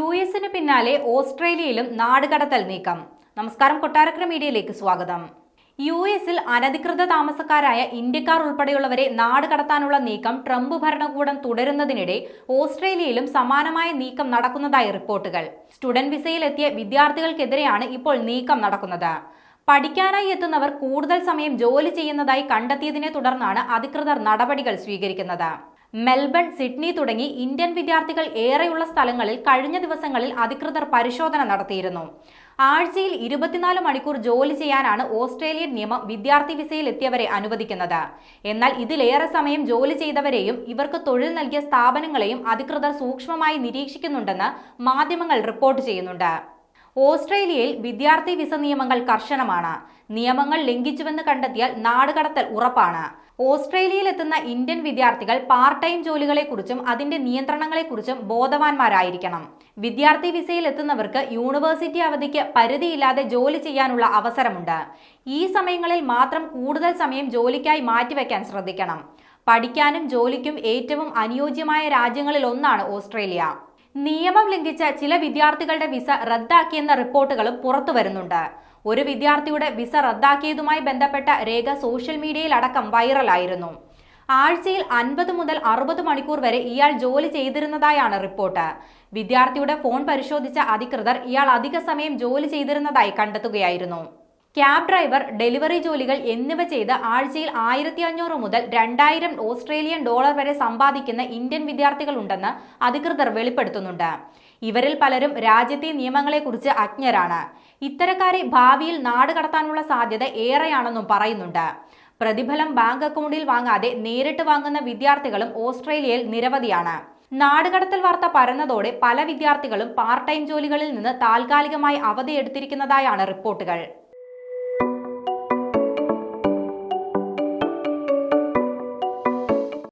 യു.എസിന് പിന്നാലെ ഓസ്ട്രേലിയയിലും നാടുകടത്തൽ നീക്കം. നമസ്കാരം, കൊട്ടാരക്കര മീഡിയയിലേക്ക് സ്വാഗതം. യു.എസിൽ അനധികൃത താമസക്കാരായ ഇന്ത്യക്കാർ ഉൾപ്പെടെയുള്ളവരെ നാടുകടത്താനുള്ള നീക്കം ട്രംപ് ഭരണകൂടം തുടരുന്നതിനിടെ ഓസ്ട്രേലിയയിലും സമാനമായ നീക്കം നടക്കുന്നതായി റിപ്പോർട്ടുകൾ. സ്റ്റുഡന്റ് വിസയിൽ എത്തിയ വിദ്യാർത്ഥികൾക്കെതിരെയാണ് ഇപ്പോൾ നീക്കം നടക്കുന്നത്. പഠിക്കാനായി എത്തുന്നവർ കൂടുതൽ സമയം ജോലി ചെയ്യുന്നതായി കണ്ടെത്തിയതിനെ തുടർന്നാണ് അധികൃതർ നടപടികൾ സ്വീകരിക്കുന്നത്. മെൽബൺ, സിഡ്നി തുടങ്ങി ഇന്ത്യൻ വിദ്യാർത്ഥികൾ ഏറെയുള്ള സ്ഥലങ്ങളിൽ കഴിഞ്ഞ ദിവസങ്ങളിൽ അധികൃതർ പരിശോധന നടത്തിയിരുന്നു. ആഴ്ചയിൽ 24 മണിക്കൂർ ജോലി ചെയ്യാനാണ് ഓസ്ട്രേലിയൻ നിയമം വിദ്യാർത്ഥി വിസയിൽ എത്തിയവരെ അനുവദിക്കുന്നത്. എന്നാൽ ഇതിലേറെ സമയം ജോലി ചെയ്തവരെയും ഇവർക്ക് തൊഴിൽ നൽകിയ സ്ഥാപനങ്ങളെയും അധികൃതർ സൂക്ഷ്മമായി നിരീക്ഷിക്കുന്നുണ്ടെന്ന് മാധ്യമങ്ങൾ റിപ്പോർട്ട് ചെയ്യുന്നുണ്ട്. ഓസ്ട്രേലിയയിൽ വിദ്യാർത്ഥി വിസ നിയമങ്ങൾ കർശനമാണ്. നിയമങ്ങൾ ലംഘിച്ചുവെന്ന് കണ്ടെത്തിയാൽ നാടുകടത്തൽ ഉറപ്പാണ്. ഓസ്ട്രേലിയയിൽ എത്തുന്ന ഇന്ത്യൻ വിദ്യാർത്ഥികൾ പാർട്ട് ടൈം ജോലികളെക്കുറിച്ചും അതിന്റെ നിയന്ത്രണങ്ങളെക്കുറിച്ചും ബോധവാന്മാരായിരിക്കണം. വിദ്യാർത്ഥി വിസയിൽ എത്തുന്നവർക്ക് യൂണിവേഴ്സിറ്റി അവധിക്ക് പരിധിയില്ലാതെ ജോലി ചെയ്യാനുള്ള അവസരമുണ്ട്. ഈ സമയങ്ങളിൽ മാത്രം കൂടുതൽ സമയം ജോലിക്കായി മാറ്റിവെക്കാൻ ശ്രദ്ധിക്കണം. പഠിക്കാനും ജോലിക്കും ഏറ്റവും അനുയോജ്യമായ രാജ്യങ്ങളിൽ ഒന്നാണ് ഓസ്ട്രേലിയ. നിയമം ലംഘിച്ച ചില വിദ്യാർത്ഥികളുടെ വിസ റദ്ദാക്കിയെന്ന റിപ്പോർട്ടുകളും പുറത്തു വരുന്നുണ്ട്. ഒരു വിദ്യാർത്ഥിയുടെ വിസ റദ്ദാക്കിയതുമായി ബന്ധപ്പെട്ട രേഖ സോഷ്യൽ മീഡിയയിൽ അടക്കം വൈറലായിരുന്നു. ആഴ്ചയിൽ 50 മുതൽ 60 മണിക്കൂർ വരെ ഇയാൾ ജോലി ചെയ്തിരുന്നതായാണ് റിപ്പോർട്ട്. വിദ്യാർത്ഥിയുടെ ഫോൺ പരിശോധിച്ച അധികൃതർ ഇയാൾ അധിക സമയം ജോലി ചെയ്തിരുന്നതായി കണ്ടെത്തുകയായിരുന്നു. ക്യാബ് ഡ്രൈവർ, ഡെലിവറി ജോലികൾ എന്നിവ ചെയ്ത് ആഴ്ചയിൽ 1500 മുതൽ 2000 ഓസ്ട്രേലിയൻ ഡോളർ വരെ സമ്പാദിക്കുന്ന ഇന്ത്യൻ വിദ്യാർത്ഥികളുണ്ടെന്ന് അധികൃതർ വെളിപ്പെടുത്തുന്നുണ്ട്. ഇവരിൽ പലരും രാജ്യത്തെ നിയമങ്ങളെക്കുറിച്ച് അജ്ഞരാണ്. ഇത്തരക്കാരെ ഭാവിയിൽ നാടുകടത്താനുള്ള സാധ്യത ഏറെയാണെന്നും പറയുന്നുണ്ട്. പ്രതിഫലം ബാങ്ക് അക്കൗണ്ടിൽ വാങ്ങാതെ നേരിട്ട് വാങ്ങുന്ന വിദ്യാർത്ഥികളും ഓസ്ട്രേലിയയിൽ നിരവധിയാണ്. നാടുകടത്തൽ വാർത്ത പരന്നതോടെ പല വിദ്യാർത്ഥികളും പാർട്ട് ടൈം ജോലികളിൽ നിന്ന് താൽക്കാലികമായി അവധിയെടുത്തിരിക്കുന്നതായാണ് റിപ്പോർട്ടുകൾ.